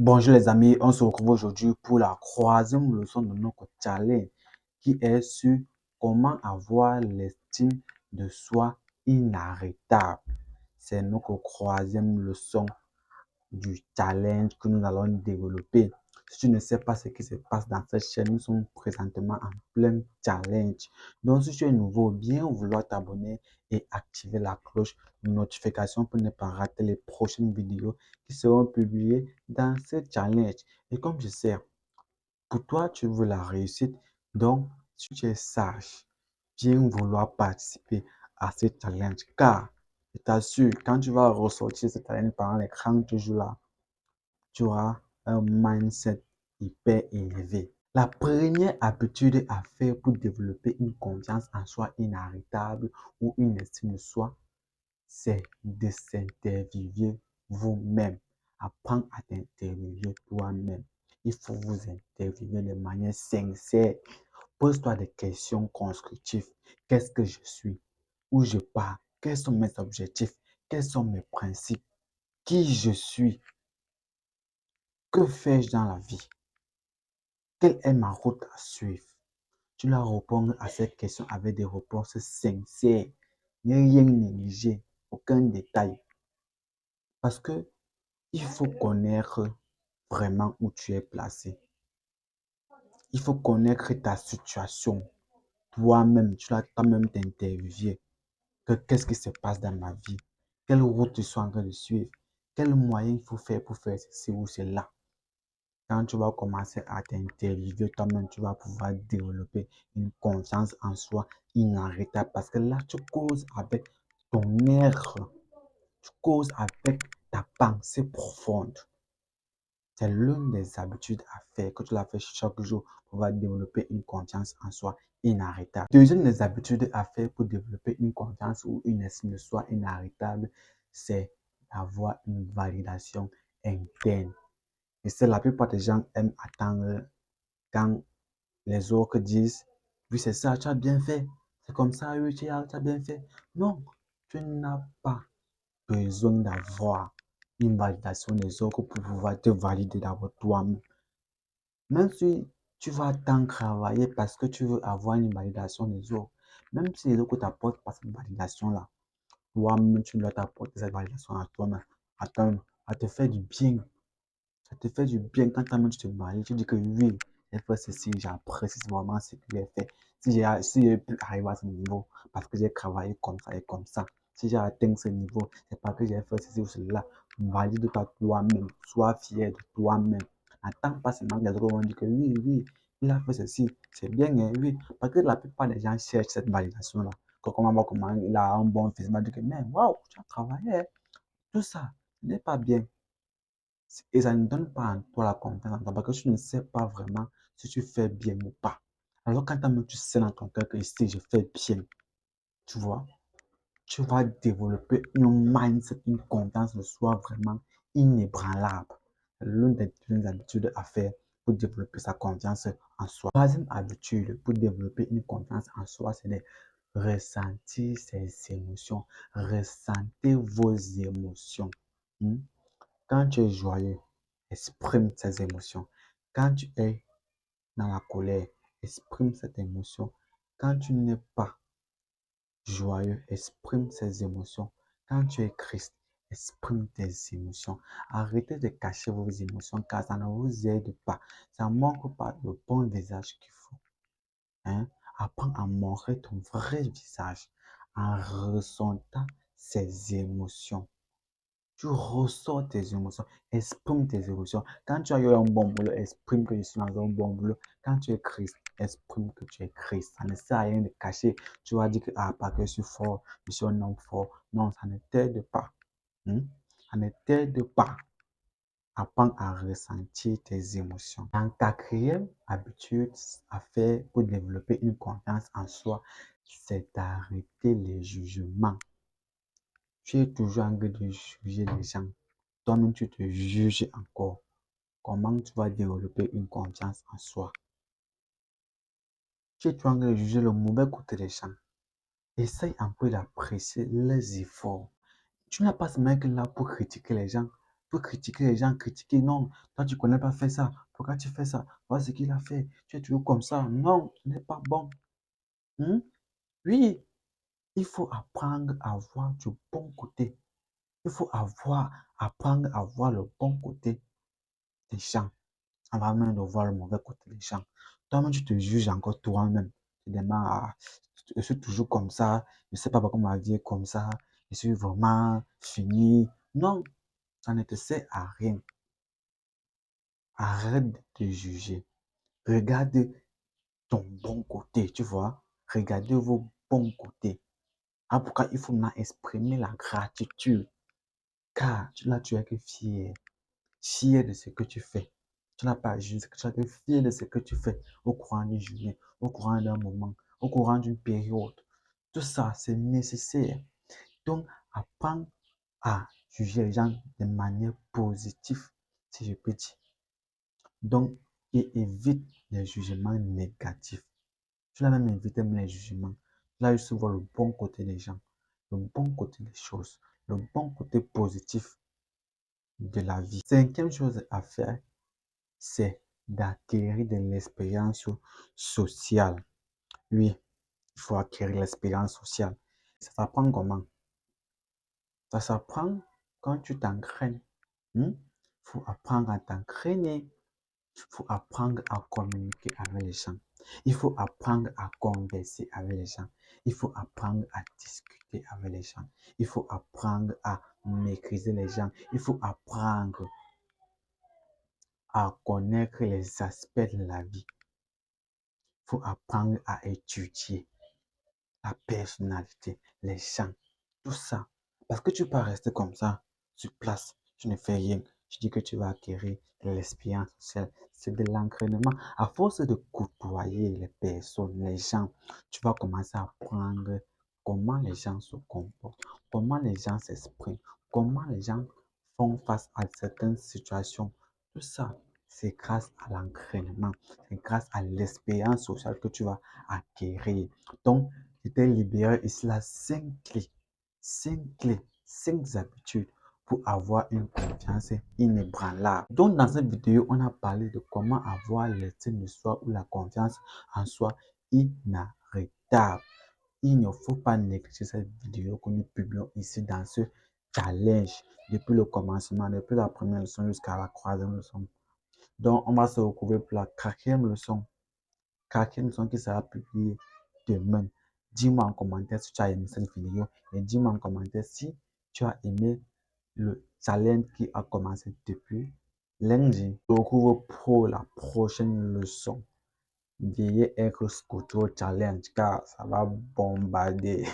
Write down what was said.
Bonjour les amis, on se retrouve aujourd'hui pour la troisième leçon de notre challenge qui est sur comment avoir l'estime de soi inarrêtable. C'est notre troisième leçon du challenge que nous allons développer. Si tu ne sais pas ce qui se passe dans cette chaîne, nous sommes présentement en plein challenge. Donc, si tu es nouveau, bien vouloir t'abonner et activer la cloche de notification pour ne pas rater les prochaines vidéos qui seront publiées dans ce challenge. Et comme je sais, pour toi, tu veux la réussite. Donc, si tu es sage, bien vouloir participer à ce challenge. Car, je t'assure, quand tu vas ressortir ce challenge pendant les 30 jours là, tu auras un mindset hyper élevé. La première habitude à faire pour développer une confiance en soi inarrêtable ou une estime de soi, c'est de s'interviewer vous-même. Apprendre à t'interviewer toi-même. Il faut vous interviewer de manière sincère. Pose-toi des questions constructives. Qu'est-ce que je suis? Où je pars? Quels sont mes objectifs? Quels sont mes principes? Qui je suis? Que fais-je dans la vie? Quelle est ma route à suivre? Tu dois répondre à cette question avec des réponses sincères. Ne rien négliger, aucun détail. Parce que il faut connaître vraiment où tu es placé. Il faut connaître ta situation. Toi-même, tu dois toi-même t'interviewer. Qu'est-ce qui se passe dans ma vie? Quelle route je suis en train de suivre? Quel moyen il faut faire pour faire ceci ou cela? Quand tu vas commencer à t'interviewer toi-même, tu vas pouvoir développer une confiance en soi inarrêtable parce que là, tu causes avec ton être, tu causes avec ta pensée profonde. C'est l'une des habitudes à faire que tu la fais chaque jour pour pouvoir développer une confiance en soi inarrêtable. Deuxième des habitudes à faire pour développer une confiance ou une estime de soi inarrêtable, c'est d'avoir une validation interne. Et c'est la plupart des gens aiment attendre quand les autres disent, oui, c'est ça, tu as bien fait. C'est comme ça, oui, tu as bien fait. Non, tu n'as pas besoin d'avoir une validation des autres pour pouvoir te valider d'abord toi-même. Même si tu vas tant travailler parce que tu veux avoir une validation des autres, même si les autres t'apportent pas cette validation-là, toi-même, tu dois t'apporter cette validation à toi-même, à te faire du bien. Ça te fait du bien quand toi-même tu te valides, tu dis que oui, j'ai fait ceci, j'apprécie vraiment ce que j'ai fait. Si j'ai pu arriver à ce niveau, parce que j'ai travaillé comme ça et comme ça. Si j'ai atteint ce niveau, c'est parce que j'ai fait ceci ou cela. Valide-toi toi-même, sois fier de toi-même. N'attends pas seulement que les autres vont dire que oui, oui, il a fait ceci, c'est bien, hein, oui. Parce que la plupart des gens cherchent cette validation-là. Comment il a un bon physique, il dit que mais waouh, tu as travaillé, hein. Tout ça, ce n'est pas bien. Et ça ne donne pas en toi la confiance en toi parce que tu ne sais pas vraiment si tu fais bien ou pas. Alors quand toi-même tu sais dans ton cœur que ici je fais bien, tu vois, tu vas développer une mindset, une confiance de soi vraiment inébranlable. C'est l'une des deux habitudes à faire pour développer sa confiance en soi. La troisième habitude pour développer une confiance en soi, c'est de ressentir ses émotions. Ressentez vos émotions. Hmm? Quand tu es joyeux, exprime tes émotions. Quand tu es dans la colère, exprime cette émotion. Quand tu n'es pas joyeux, exprime ces émotions. Quand tu es triste, exprime tes émotions. Arrêtez de cacher vos émotions car ça ne vous aide pas. Ça ne montre pas le bon visage qu'il faut. Hein? Apprends à montrer ton vrai visage en ressentant ces émotions. Tu ressens tes émotions, exprime tes émotions. Quand tu as eu un bon boulot, exprime que je suis dans un bon boulot. Quand tu es triste, exprime que tu es triste. Ça ne sert à rien de cacher. Tu vas dire que, ah, parce que je suis fort, je suis un homme fort. Non, ça ne t'aide pas. Hmm? Ça ne t'aide pas. Apprends à ressentir tes émotions. La quatrième habitude à faire pour développer une confiance en soi, c'est d'arrêter les jugements. Tu es toujours en train de juger les gens. Toi-même, tu te juges encore. Comment tu vas développer une confiance en soi? Tu es toujours en train de juger le mauvais côté des gens. Essaye un peu d'apprécier les efforts. Tu n'as pas ce mec là pour critiquer les gens. peux critiquer les gens, critiquer. Non, toi, tu ne connais pas faire ça. Pourquoi tu fais ça? Voilà ce qu'il a fait. Tu es toujours comme ça. Non, ce n'est pas bon. Hmm? Oui, il faut apprendre à voir du bon côté. Il faut apprendre à voir le bon côté des gens avant même de voir le mauvais côté des gens. Toi-même, tu te juges encore toi-même. Tu te demandes, ah, je suis toujours comme ça. Je ne sais pas pourquoi ma vie est comme ça. Je suis vraiment fini. Non, ça ne te sert à rien. Arrête de te juger. Regarde ton bon côté, tu vois. Regardez vos bons côtés. Ah, pourquoi il faut maintenant exprimer la gratitude? Car là, tu es que fier. Fier de ce que tu fais. Tu n'as pas juste, tu es que fier de ce que tu fais au courant d'une journée, au courant d'un moment, au courant d'une période. Tout ça, c'est nécessaire. Donc, apprends à juger les gens de manière positive, si je peux dire. Donc, et évite les jugements négatifs. Tu l'as même évité les jugements. Là, juste voir le bon côté des gens, le bon côté des choses, le bon côté positif de la vie. Cinquième chose à faire, c'est d'acquérir de l'expérience sociale. Oui, il faut acquérir l'expérience sociale. Ça s'apprend comment? Ça s'apprend quand tu t'entraînes. Il faut apprendre à t'entraîner. Il faut apprendre à communiquer avec les gens. Il faut apprendre à converser avec les gens. Il faut apprendre à discuter avec les gens. Il faut apprendre à maîtriser les gens. Il faut apprendre à connaître les aspects de la vie. Il faut apprendre à étudier la personnalité, les gens, tout ça. Parce que tu peux pas rester comme ça, sur place, tu ne fais rien. Tu dis que tu vas acquérir de l'expérience sociale. C'est de l'entraînement. À force de côtoyer les personnes, les gens, tu vas commencer à apprendre comment les gens se comportent, comment les gens s'expriment, comment les gens font face à certaines situations. Tout ça, c'est grâce à l'entraînement, c'est grâce à l'expérience sociale que tu vas acquérir. Donc, je t'ai libéré ici là 5 clés, 5 habitudes pour avoir une confiance inébranlable. Donc, dans cette vidéo, on a parlé de comment avoir l'estime de soi ou la confiance en soi inarrêtable. Il ne faut pas négliger cette vidéo que nous publions ici dans ce challenge depuis le commencement, depuis la première leçon jusqu'à la troisième leçon. Donc, on va se retrouver pour la quatrième leçon. Quatrième leçon qui sera publiée demain. Dis-moi en commentaire si tu as aimé cette vidéo et dis-moi en commentaire si tu as aimé le challenge qui a commencé depuis lundi. Je vous retrouve pour la prochaine leçon. Veuillez être scooter challenge car ça va bombarder.